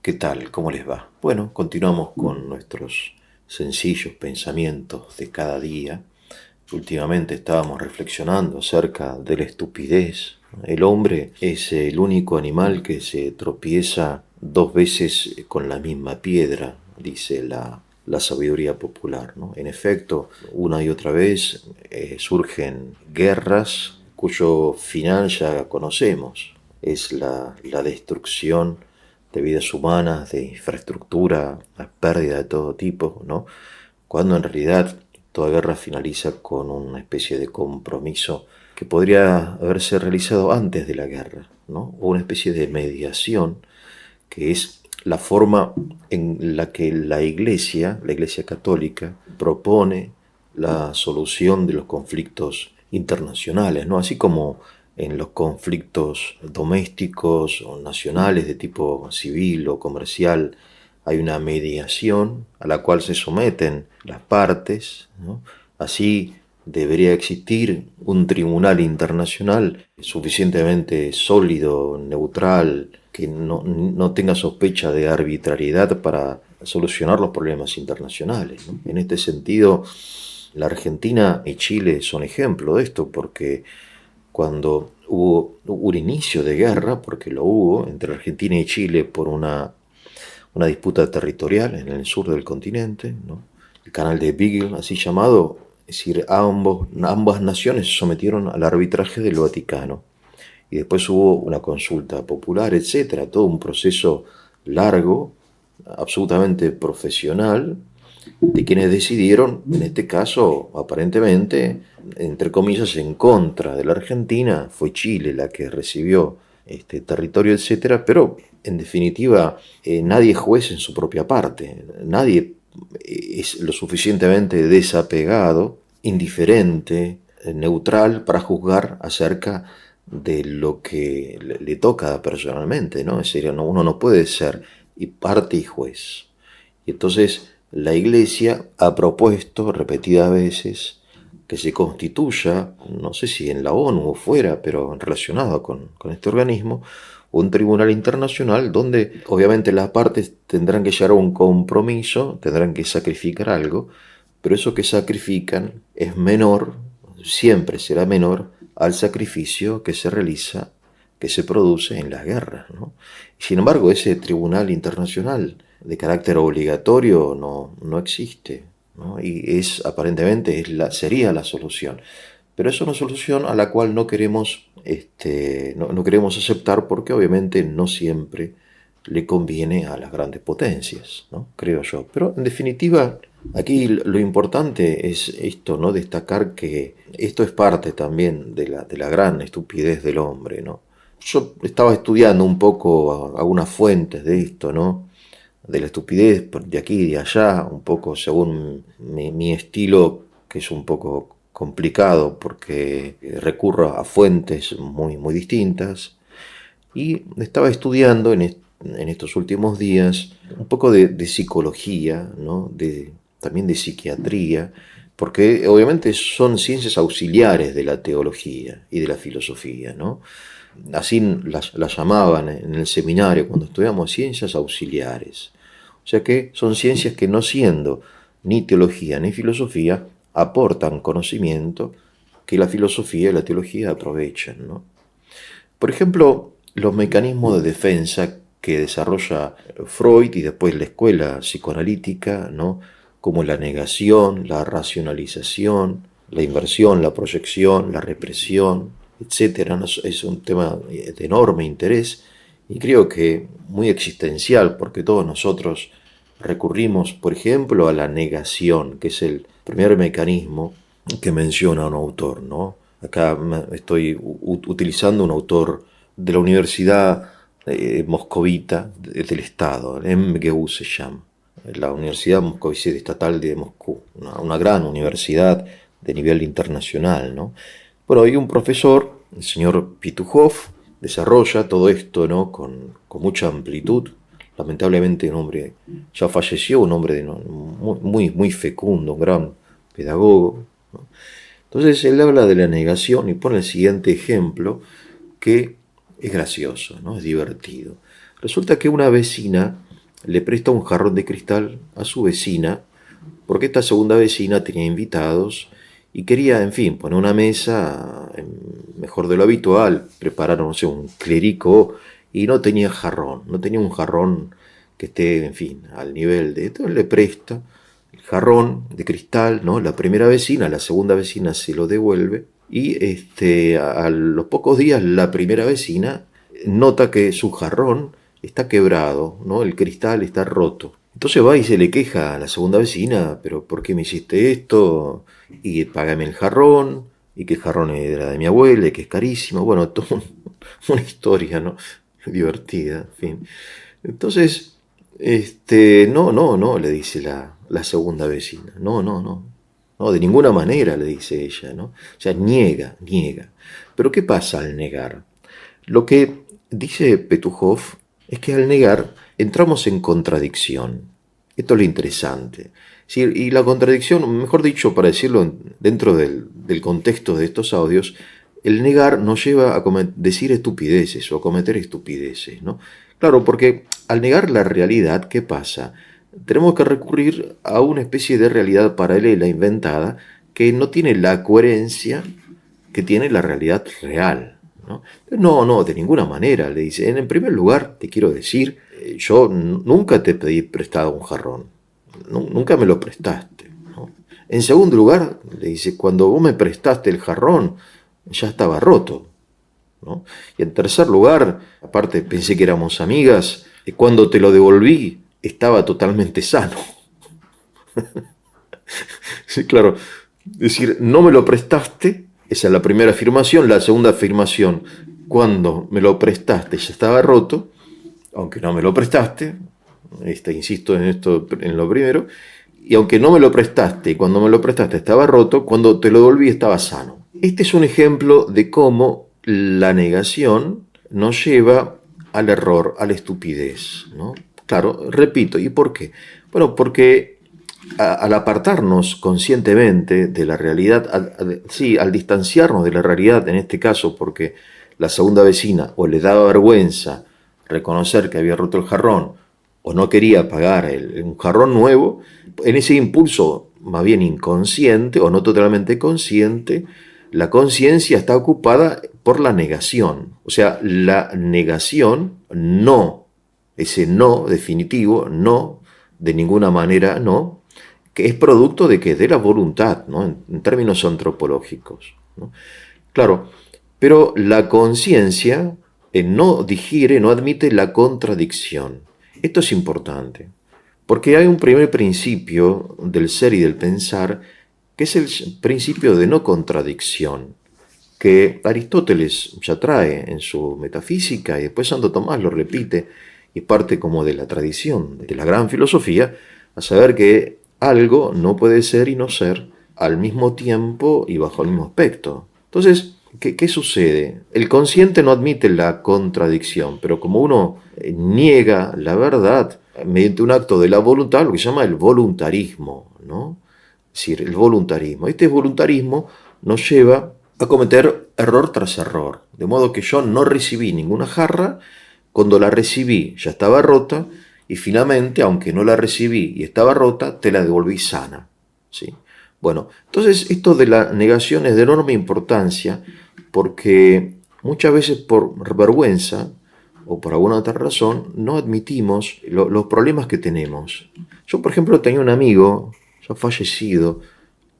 ¿Qué tal? ¿Cómo les va? Bueno, continuamos con nuestros sencillos pensamientos de cada día. Últimamente estábamos reflexionando acerca de la estupidez. El hombre es el único animal que se tropieza dos veces con la misma piedra, dice la sabiduría popular, ¿no? En efecto, una y otra vez surgen guerras cuyo final ya conocemos. Es la destrucción de vidas humanas, de infraestructura, la pérdida de todo tipo, ¿no? Cuando en realidad toda guerra finaliza con una especie de compromiso que podría haberse realizado antes de la guerra, ¿no? O una especie de mediación, que es la forma en la que la Iglesia católica, propone la solución de los conflictos internacionales, ¿no? Así como en los conflictos domésticos o nacionales de tipo civil o comercial hay una mediación a la cual se someten las partes, ¿no? Así debería existir un tribunal internacional suficientemente sólido, neutral, que no tenga sospecha de arbitrariedad para solucionar los problemas internacionales, ¿no? En este sentido, la Argentina y Chile son ejemplo de esto, porque cuando hubo un inicio de guerra, porque lo hubo, entre Argentina y Chile por una disputa territorial en el sur del continente, ¿no? El canal de Beagle, así llamado, es decir, ambas naciones se sometieron al arbitraje del Vaticano. Y después hubo una consulta popular, etcétera, todo un proceso largo, absolutamente profesional, de quienes decidieron, en este caso, aparentemente, entre comillas, en contra de la Argentina. Fue Chile la que recibió este territorio, etcétera, pero en definitiva nadie es juez en su propia parte, nadie es lo suficientemente desapegado, indiferente, neutral para juzgar acerca de lo que le toca personalmente, ¿no? Es decir, uno no puede ser y parte y juez. Y entonces la Iglesia ha propuesto repetidas veces que se constituya, no sé si en la ONU o fuera, pero relacionado con este organismo, un tribunal internacional donde obviamente las partes tendrán que llegar a un compromiso, tendrán que sacrificar algo, pero eso que sacrifican es menor, siempre será menor al sacrificio que se realiza, que se produce en las guerras, ¿no? Sin embargo, ese tribunal internacional de carácter obligatorio no existe, ¿no? Y aparentemente sería la solución. Pero es una solución a la cual no queremos, no queremos aceptar, porque obviamente no siempre le conviene a las grandes potencias, ¿no? Creo yo. Pero en definitiva, aquí lo importante es esto, ¿no? Destacar que esto es parte también de la gran estupidez del hombre, ¿no? Yo estaba estudiando un poco algunas fuentes de esto, ¿no? De la estupidez de aquí y de allá, un poco según mi estilo, que es un poco complicado porque recurro a fuentes muy distintas. Y estaba estudiando en estos últimos días un poco de psicología, ¿no? También de psiquiatría, porque obviamente son ciencias auxiliares de la teología y de la filosofía, ¿no? Así las llamaban en el seminario cuando estudiamos ciencias auxiliares. O sea que son ciencias que, no siendo ni teología ni filosofía, aportan conocimiento que la filosofía y la teología aprovechan, ¿no? Por ejemplo, los mecanismos de defensa que desarrolla Freud y después la escuela psicoanalítica, ¿no? Como la negación, la racionalización, la inversión, la proyección, la represión, etcétera, ¿no? Es un tema de enorme interés y creo que muy existencial, porque todos nosotros recurrimos, por ejemplo, a la negación, que es el primer mecanismo que menciona un autor, ¿no? Acá estoy utilizando un autor de la Universidad Moscovita del Estado, el MGU se llama, la Universidad Moscovici Estatal de Moscú, una gran universidad de nivel internacional, ¿no? Bueno, hay un profesor, el señor Pitukhov, desarrolla todo esto, ¿no? Con mucha amplitud. Lamentablemente un hombre ya falleció, un hombre ¿no? muy fecundo, un gran pedagogo, ¿no? Entonces él habla de la negación y pone el siguiente ejemplo que es gracioso, ¿no? Es divertido. Resulta que una vecina le presta un jarrón de cristal a su vecina, porque esta segunda vecina tenía invitados y quería, en fin, poner una mesa mejor de lo habitual, preparar, no sé, un clerico, y no tenía jarrón, no tenía un jarrón que esté, en fin, al nivel de... Entonces le presta el jarrón de cristal, ¿no? La primera vecina, la segunda vecina se lo devuelve y a los pocos días la primera vecina nota que su jarrón está quebrado, ¿no? El cristal está roto. Entonces va y se le queja a la segunda vecina, pero ¿por qué me hiciste esto? Y págame el jarrón, y que el jarrón era de mi abuela, y que es carísimo. Bueno, toda una historia, ¿no? Divertida, en fin. Entonces, no, le dice la segunda vecina. No, no, no. No, de ninguna manera, le dice ella, ¿no? O sea, niega. Pero ¿qué pasa al negar? Lo que dice Petujov es que al negar entramos en contradicción. Esto es lo interesante. Sí, y la contradicción, mejor dicho, para decirlo dentro del contexto de estos audios, el negar nos lleva a decir estupideces o a cometer estupideces, ¿no? Claro, porque al negar la realidad, ¿qué pasa? Tenemos que recurrir a una especie de realidad paralela, inventada, que no tiene la coherencia que tiene la realidad real. ¿No? No, de ninguna manera, le dice. En primer lugar, te quiero decir, yo nunca te pedí prestado un jarrón, nunca me lo prestaste. ¿No? En segundo lugar, le dice, cuando vos me prestaste el jarrón, ya estaba roto. ¿No? Y en tercer lugar, aparte pensé que éramos amigas, y cuando te lo devolví, estaba totalmente sano. Sí, claro, es decir, no me lo prestaste. Esa es la primera afirmación. La segunda afirmación, cuando me lo prestaste ya estaba roto, aunque no me lo prestaste, insisto en esto, en lo primero, y aunque no me lo prestaste y cuando me lo prestaste estaba roto, cuando te lo devolví estaba sano. Este es un ejemplo de cómo la negación nos lleva al error, a la estupidez, ¿no? Claro, repito, ¿y por qué? Bueno, porque al apartarnos conscientemente de la realidad, al distanciarnos de la realidad en este caso, porque la segunda vecina o le daba vergüenza reconocer que había roto el jarrón o no quería pagar un jarrón nuevo, en ese impulso más bien inconsciente o no totalmente consciente, la conciencia está ocupada por la negación. O sea, la negación, no, ese no definitivo, no, de ninguna manera no, que es producto de que de la voluntad, ¿no? En términos antropológicos, ¿no? Claro, pero la conciencia no digiere, no admite la contradicción. Esto es importante, porque hay un primer principio del ser y del pensar, que es el principio de no contradicción, que Aristóteles ya trae en su metafísica y después Santo Tomás lo repite, y parte como de la tradición, de la gran filosofía, a saber que algo no puede ser y no ser al mismo tiempo y bajo el mismo aspecto. Entonces, ¿qué sucede? El consciente no admite la contradicción, pero como uno niega la verdad mediante un acto de la voluntad, lo que se llama el voluntarismo, ¿no? Es decir, el voluntarismo. Este voluntarismo nos lleva a cometer error tras error, de modo que yo no recibí ninguna jarra, cuando la recibí ya estaba rota, y finalmente, aunque no la recibí y estaba rota, te la devolví sana. ¿Sí? Bueno, entonces esto de la negación es de enorme importancia, porque muchas veces por vergüenza o por alguna otra razón no admitimos los problemas que tenemos. Yo, por ejemplo, tenía un amigo ya fallecido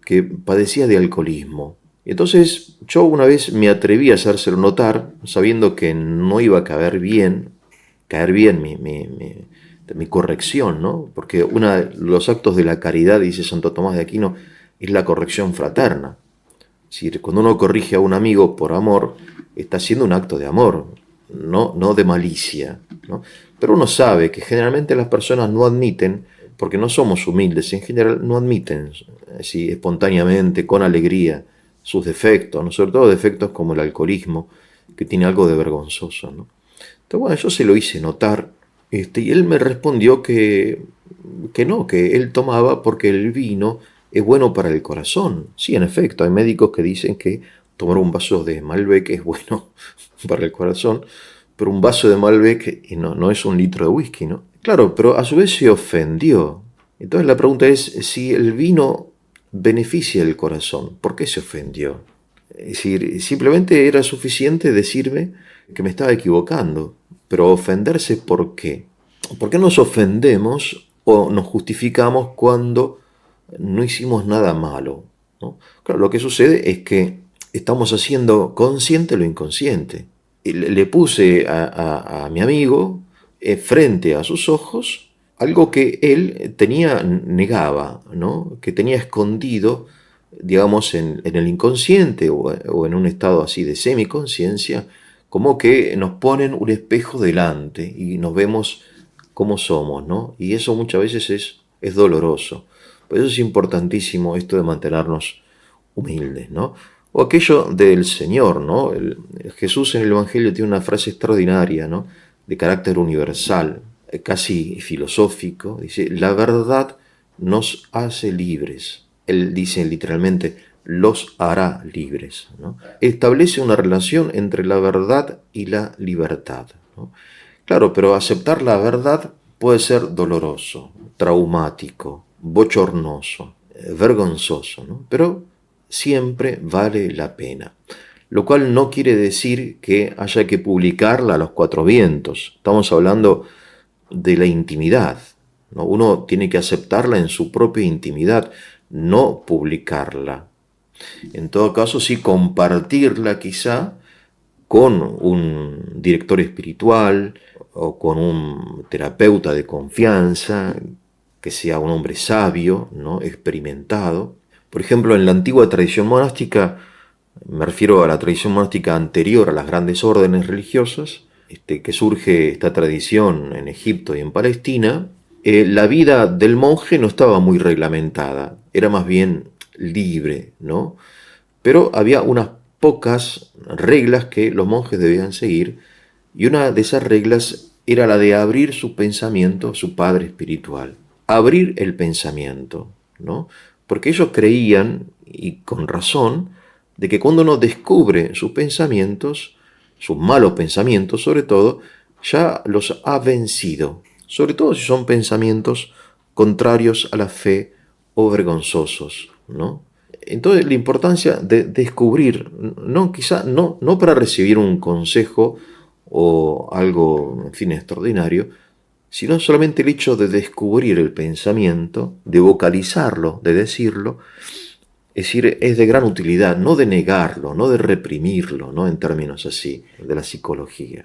que padecía de alcoholismo. Y entonces yo una vez me atreví a hacérselo notar, sabiendo que no iba a caer bien mi corrección, ¿no? Porque uno de los actos de la caridad, dice Santo Tomás de Aquino, es la corrección fraterna. Es decir, cuando uno corrige a un amigo por amor, está haciendo un acto de amor, no de malicia, ¿no? Pero uno sabe que generalmente las personas no admiten, porque no somos humildes, en general no admiten así espontáneamente, con alegría, sus defectos, ¿no? Sobre todo defectos como el alcoholismo, que tiene algo de vergonzoso, ¿no? Entonces, bueno, yo se lo hice notar, y él me respondió que no, que él tomaba porque el vino es bueno para el corazón. Sí, en efecto, hay médicos que dicen que tomar un vaso de Malbec es bueno para el corazón, pero un vaso de Malbec no es un litro de whisky, ¿no? Claro, pero a su vez se ofendió. Entonces la pregunta es si el vino beneficia el corazón. ¿Por qué se ofendió? Es decir, simplemente era suficiente decirme que me estaba equivocando. Pero ofenderse, ¿por qué? ¿Por qué nos ofendemos o nos justificamos cuando no hicimos nada malo? ¿No? Claro, lo que sucede es que estamos haciendo consciente lo inconsciente. Le puse a mi amigo frente a sus ojos algo que él negaba, ¿no? Que tenía escondido, digamos, en el inconsciente o en un estado así de semiconciencia, como que nos ponen un espejo delante y nos vemos cómo somos, ¿no? Y eso muchas veces es doloroso. Por eso es importantísimo esto de mantenernos humildes, ¿no? O aquello del Señor, ¿no? Jesús en el Evangelio tiene una frase extraordinaria, ¿no? De carácter universal, casi filosófico. Dice, la verdad nos hace libres. Él dice literalmente, los hará libres, ¿no? Establece una relación entre la verdad y la libertad, ¿no? Claro, pero aceptar la verdad puede ser doloroso, traumático, bochornoso, vergonzoso, ¿no? Pero siempre vale la pena. Lo cual no quiere decir que haya que publicarla a los cuatro vientos. Estamos hablando de la intimidad, ¿no? Uno tiene que aceptarla en su propia intimidad, no publicarla. En todo caso, sí compartirla quizá con un director espiritual o con un terapeuta de confianza, que sea un hombre sabio, ¿no? Experimentado. Por ejemplo, en la antigua tradición monástica, me refiero a la tradición monástica anterior a las grandes órdenes religiosas, que surge esta tradición en Egipto y en Palestina, la vida del monje no estaba muy reglamentada, era más bien libre, ¿no? Pero había unas pocas reglas que los monjes debían seguir, y una de esas reglas era la de abrir su pensamiento a su padre espiritual. Abrir el pensamiento, ¿no? Porque ellos creían, y con razón, de que cuando uno descubre sus pensamientos, sus malos pensamientos sobre todo, ya los ha vencido, sobre todo si son pensamientos contrarios a la fe o vergonzosos, ¿no? Entonces la importancia de descubrir, quizá no para recibir un consejo o algo, en fin, extraordinario, sino solamente el hecho de descubrir el pensamiento, de vocalizarlo, de decirlo, es decir, es de gran utilidad, no de negarlo, no de reprimirlo, ¿no? En términos así, de la psicología.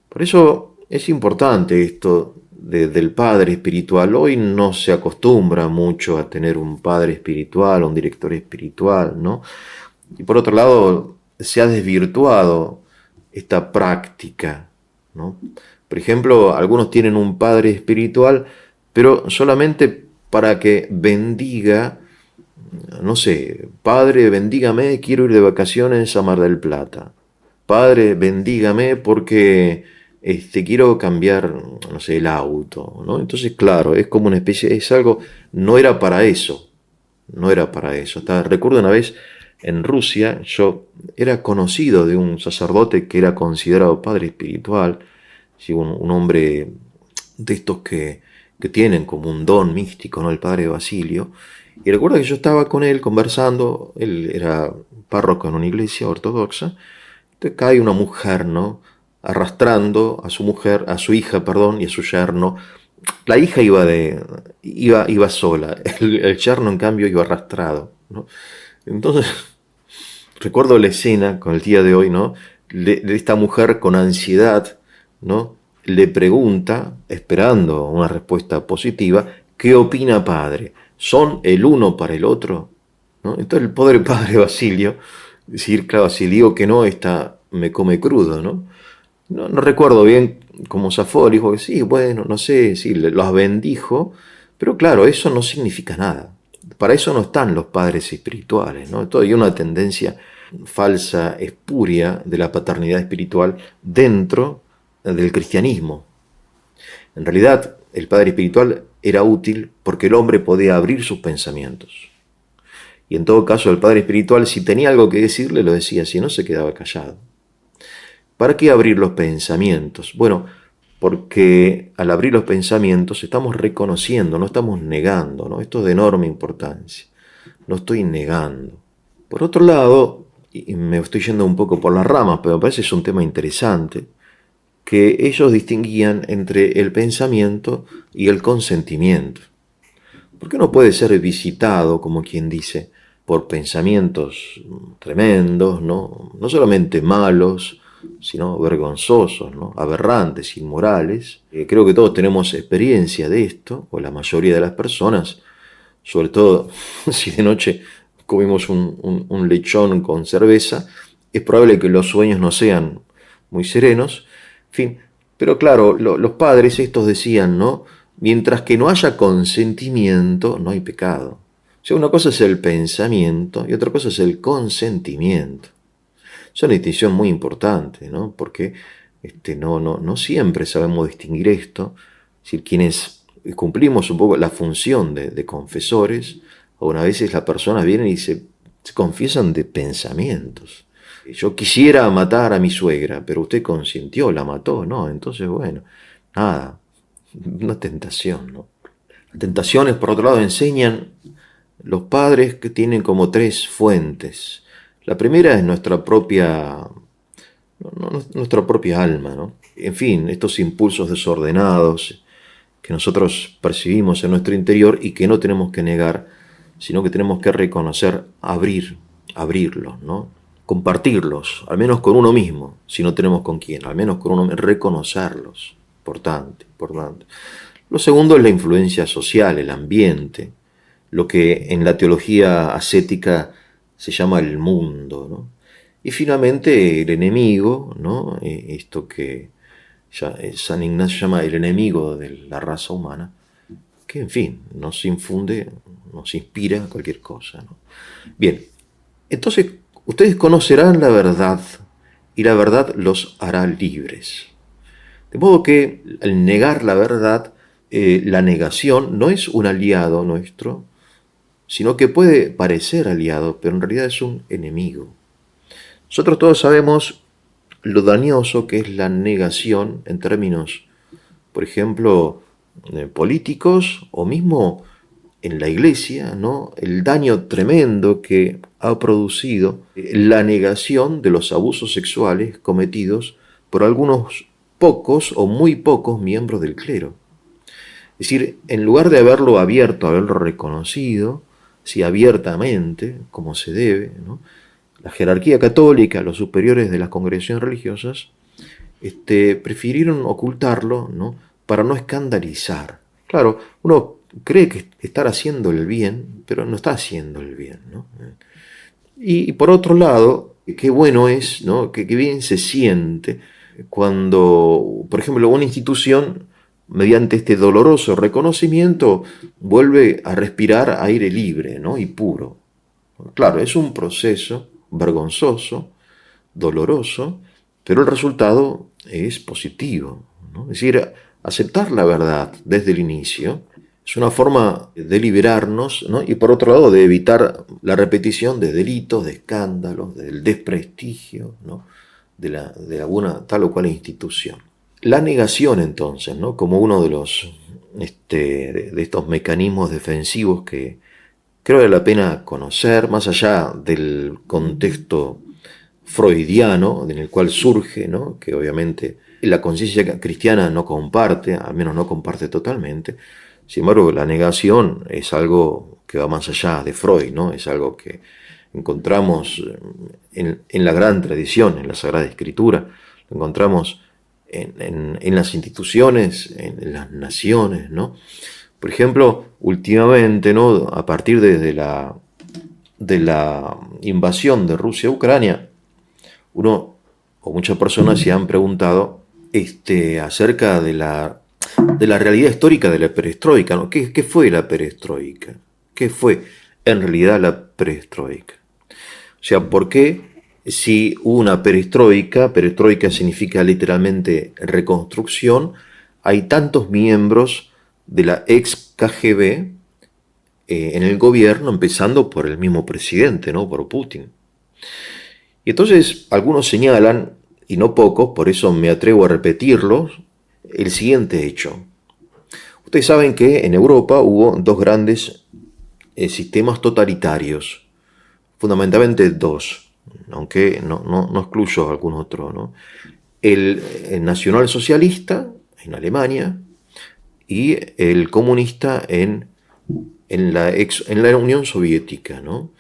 Por eso es importante esto del padre espiritual. Hoy no se acostumbra mucho a tener un padre espiritual, un director espiritual, ¿no? Y por otro lado, se ha desvirtuado esta práctica, ¿no? Por ejemplo, algunos tienen un padre espiritual, pero solamente para que bendiga, no sé, padre, bendígame, quiero ir de vacaciones a Mar del Plata. Padre, bendígame porque quiero cambiar, no sé, el auto, ¿no? Entonces, claro, es como una especie, es algo, no era para eso, no era para eso. Recuerdo una vez en Rusia, yo era conocido de un sacerdote que era considerado padre espiritual, ¿sí? Un hombre de estos que tienen como un don místico, ¿no? El padre Basilio. Y recuerdo que yo estaba con él conversando, él era párroco en una iglesia ortodoxa, entonces cae una mujer, ¿no? Arrastrando a su mujer, a su hija, perdón, y a su yerno. La hija iba sola, el yerno en cambio iba arrastrado, ¿no? Entonces, recuerdo la escena con el día de hoy, ¿no? De esta mujer con ansiedad, ¿no? Le pregunta, esperando una respuesta positiva, ¿qué opina padre? ¿Son el uno para el otro? ¿No? Entonces el pobre padre Basilio, decir, claro, si digo que no, esta me come crudo, ¿no? No recuerdo bien cómo zafó, le dijo que sí, bueno, no sé, sí, los bendijo, pero claro, eso no significa nada. Para eso no están los padres espirituales, ¿no? Hay una tendencia falsa, espuria de la paternidad espiritual dentro del cristianismo. En realidad, el padre espiritual era útil porque el hombre podía abrir sus pensamientos. Y en todo caso, el padre espiritual, si tenía algo que decirle, lo decía, si no, se quedaba callado. ¿Para qué abrir los pensamientos? Bueno, porque al abrir los pensamientos estamos reconociendo, no estamos negando, ¿no? Esto es de enorme importancia. No estoy negando. Por otro lado, y me estoy yendo un poco por las ramas, pero me parece que es un tema interesante, que ellos distinguían entre el pensamiento y el consentimiento. Porque uno puede ser visitado, como quien dice, por pensamientos tremendos, ¿no? No solamente malos, sino vergonzosos, ¿no? Aberrantes, inmorales. Creo que todos tenemos experiencia de esto, o la mayoría de las personas, sobre todo si de noche comimos un lechón con cerveza, es probable que los sueños no sean muy serenos, en fin, pero claro, los padres estos decían, ¿no? Mientras que no haya consentimiento, no hay pecado. O sea, una cosa es el pensamiento y otra cosa es el consentimiento. Es una distinción muy importante, ¿no? Porque no siempre sabemos distinguir esto. Es decir, quienes cumplimos un poco la función de confesores, algunas veces las personas vienen y se confiesan de pensamientos. Yo quisiera matar a mi suegra, pero usted consintió, la mató, ¿no? Entonces, bueno, nada, una tentación, ¿no? Las tentaciones, por otro lado, enseñan los padres que tienen como tres fuentes. La primera es nuestra propia alma, ¿no? En fin, estos impulsos desordenados que nosotros percibimos en nuestro interior y que no tenemos que negar, sino que tenemos que reconocer, abrirlos, ¿no? Compartirlos, al menos con uno mismo, si no tenemos con quién, al menos con uno mismo, reconocerlos, importante, importante. Lo segundo es la influencia social, el ambiente, lo que en la teología ascética se llama el mundo, ¿no? Y finalmente el enemigo, ¿no? Esto que San Ignacio llama el enemigo de la raza humana, que en fin, nos infunde, nos inspira cualquier cosa, ¿no? Bien, entonces ustedes conocerán la verdad y la verdad los hará libres. De modo que al negar la verdad, la negación no es un aliado nuestro, sino que puede parecer aliado, pero en realidad es un enemigo. Nosotros todos sabemos lo dañoso que es la negación en términos, por ejemplo, políticos o mismo en la iglesia, ¿no? El daño tremendo que ha producido la negación de los abusos sexuales cometidos por algunos pocos o muy pocos miembros del clero. Es decir, en lugar de haberlo abierto, haberlo reconocido, sí, abiertamente, como se debe, ¿no? La jerarquía católica, los superiores de las congregaciones religiosas, prefirieron ocultarlo, ¿no? Para no escandalizar. Claro, uno cree que estar haciendo el bien, pero no está haciendo el bien, ¿no? Y por otro lado, qué bueno es, ¿no? Que bien se siente cuando, por ejemplo, una institución, mediante este doloroso reconocimiento, vuelve a respirar aire libre, ¿no? Y puro. Claro, es un proceso vergonzoso, doloroso, pero el resultado es positivo, ¿no? Es decir, aceptar la verdad desde el inicio es una forma de liberarnos, ¿no? Y por otro lado de evitar la repetición de delitos, de escándalos, del desprestigio, ¿no? de alguna tal o cual institución. La negación entonces, ¿no? Como uno de de estos mecanismos defensivos que creo que vale la pena conocer, más allá del contexto freudiano en el cual surge, ¿no? Que obviamente la conciencia cristiana no comparte, al menos no comparte totalmente. Sin embargo, la negación es algo que va más allá de Freud, ¿no? Es algo que encontramos en la gran tradición, en la Sagrada Escritura, lo encontramos en las instituciones, en las naciones, ¿no? Por ejemplo, últimamente, ¿no? A partir de la invasión de Rusia a Ucrania, uno o muchas personas se han preguntado acerca de la realidad histórica de la perestroika, ¿no? ¿Qué fue la perestroika? ¿Qué fue en realidad la perestroika? O sea, ¿por qué si hubo una perestroika significa literalmente reconstrucción, hay tantos miembros de la ex KGB en el gobierno, empezando por el mismo presidente, ¿no? Por Putin? Y entonces algunos señalan, y no pocos, por eso me atrevo a repetirlos, el siguiente hecho. Ustedes saben que en Europa hubo dos grandes sistemas totalitarios, fundamentalmente dos, aunque no excluyo algún otro, ¿no? El nacionalsocialista en Alemania y el comunista en la Unión Soviética, ¿no?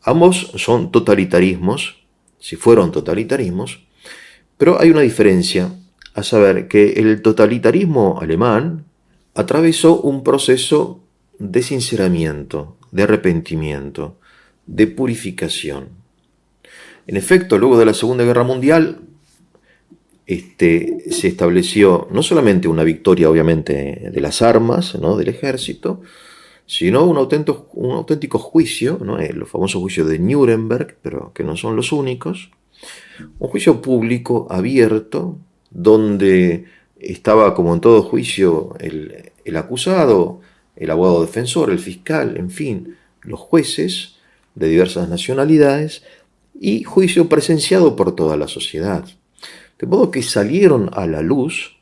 Ambos son totalitarismos, si fueron totalitarismos, pero hay una diferencia, a saber que el totalitarismo alemán atravesó un proceso de sinceramiento, de arrepentimiento, de purificación. En efecto, luego de la Segunda Guerra Mundial, se estableció no solamente una victoria, obviamente, de las armas, ¿no?, del ejército, sino un auténtico juicio, ¿no?, los famosos juicios de Nuremberg, pero que no son los únicos, un juicio público, abierto, donde estaba, como en todo juicio, el acusado, el abogado defensor, el fiscal, en fin, los jueces de diversas nacionalidades, y juicio presenciado por toda la sociedad. De modo que salieron a la luz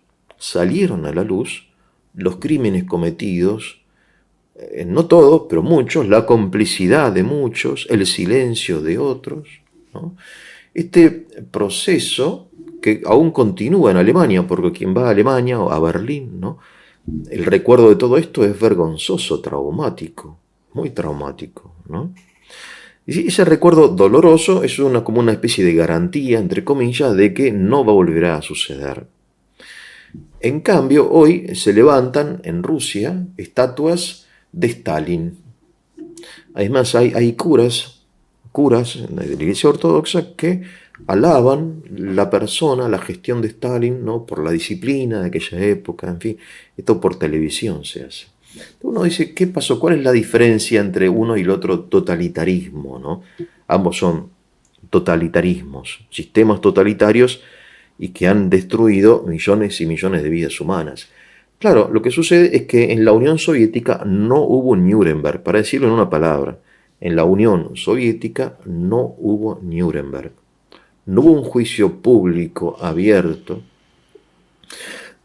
los crímenes cometidos, no todos, pero muchos, la complicidad de muchos, el silencio de otros, ¿no? Este proceso que aún continúa en Alemania, porque quien va a Alemania o a Berlín, ¿no?, el recuerdo de todo esto es vergonzoso, traumático, muy traumático, ¿no? Y ese recuerdo doloroso es como una especie de garantía, entre comillas, de que no va a volver a suceder. En cambio, hoy se levantan en Rusia estatuas de Stalin. Además, hay curas de la Iglesia Ortodoxa que alaban la persona, la gestión de Stalin, ¿no?, por la disciplina de aquella época, en fin, esto por televisión se hace. Uno dice, ¿qué pasó? ¿Cuál es la diferencia entre uno y el otro totalitarismo, ¿no? Ambos son totalitarismos, sistemas totalitarios y que han destruido millones y millones de vidas humanas. Claro, lo que sucede es que en la Unión Soviética no hubo Nuremberg, para decirlo en una palabra. En la Unión Soviética no hubo Nuremberg. No hubo un juicio público abierto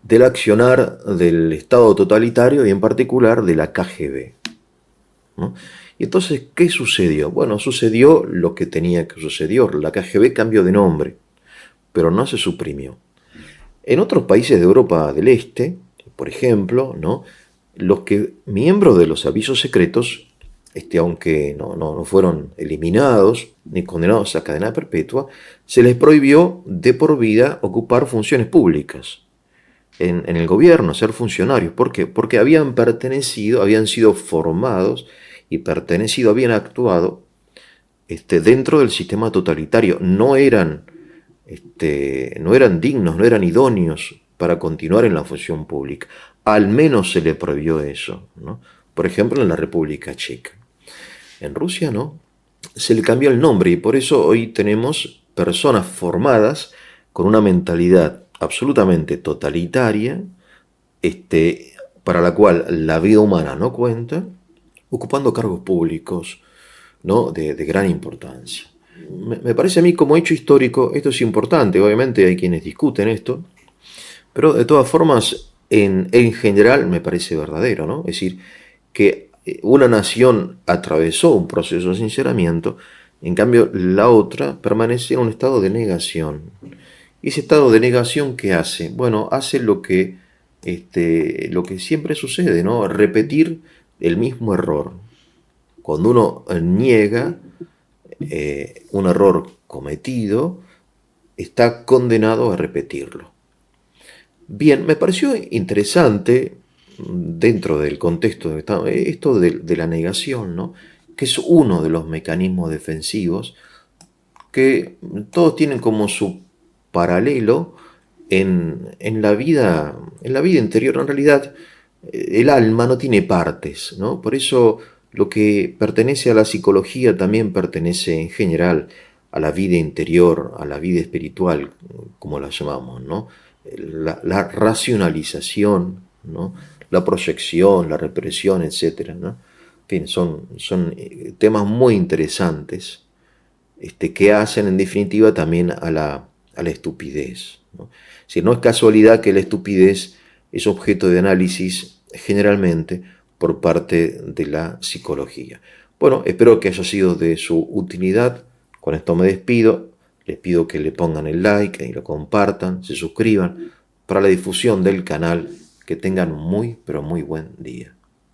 del accionar del Estado totalitario y en particular de la KGB, ¿no? Y entonces, ¿qué sucedió? Bueno, sucedió lo que tenía que suceder. La KGB cambió de nombre, pero no se suprimió. En otros países de Europa del Este, por ejemplo, ¿no?, los miembros de los servicios secretos, aunque no fueron eliminados ni condenados a cadena perpetua, se les prohibió de por vida ocupar funciones públicas en el gobierno, ser funcionarios. ¿Por qué? Porque habían sido formados y habían actuado dentro del sistema totalitario. No eran dignos, no eran idóneos para continuar en la función pública. Al menos se le prohibió eso, ¿no? Por ejemplo, en la República Checa. En Rusia no. Se le cambió el nombre y por eso hoy tenemos personas formadas con una mentalidad absolutamente totalitaria, para la cual la vida humana no cuenta, ocupando cargos públicos, ¿no?, de gran importancia. Me parece a mí, como hecho histórico, esto es importante. Obviamente hay quienes discuten esto, pero de todas formas, en general me parece verdadero, ¿no? Es decir, que una nación atravesó un proceso de sinceramiento, en cambio la otra permanece en un estado de negación. ¿Y ese estado de negación qué hace? Bueno, hace lo que siempre sucede, ¿no? Repetir el mismo error. Cuando uno niega un error cometido, está condenado a repetirlo. Bien, me pareció interesante, dentro del contexto de esto de la negación, ¿no?, que es uno de los mecanismos defensivos que todos tienen como su paralelo en la vida interior. En realidad, el alma no tiene partes, ¿no? Por eso lo que pertenece a la psicología también pertenece en general a la vida interior, a la vida espiritual, como la llamamos, ¿no? La racionalización, ¿no?, la proyección, la represión, etc., ¿no? En fin, son temas muy interesantes, que hacen en definitiva también a la estupidez. ¿no? Si no es casualidad que la estupidez es objeto de análisis generalmente por parte de la psicología. Bueno, espero que haya sido de su utilidad. Con esto me despido. Les pido que le pongan el like y lo compartan, se suscriban para la difusión del canal. Que tengan un muy, pero muy buen día.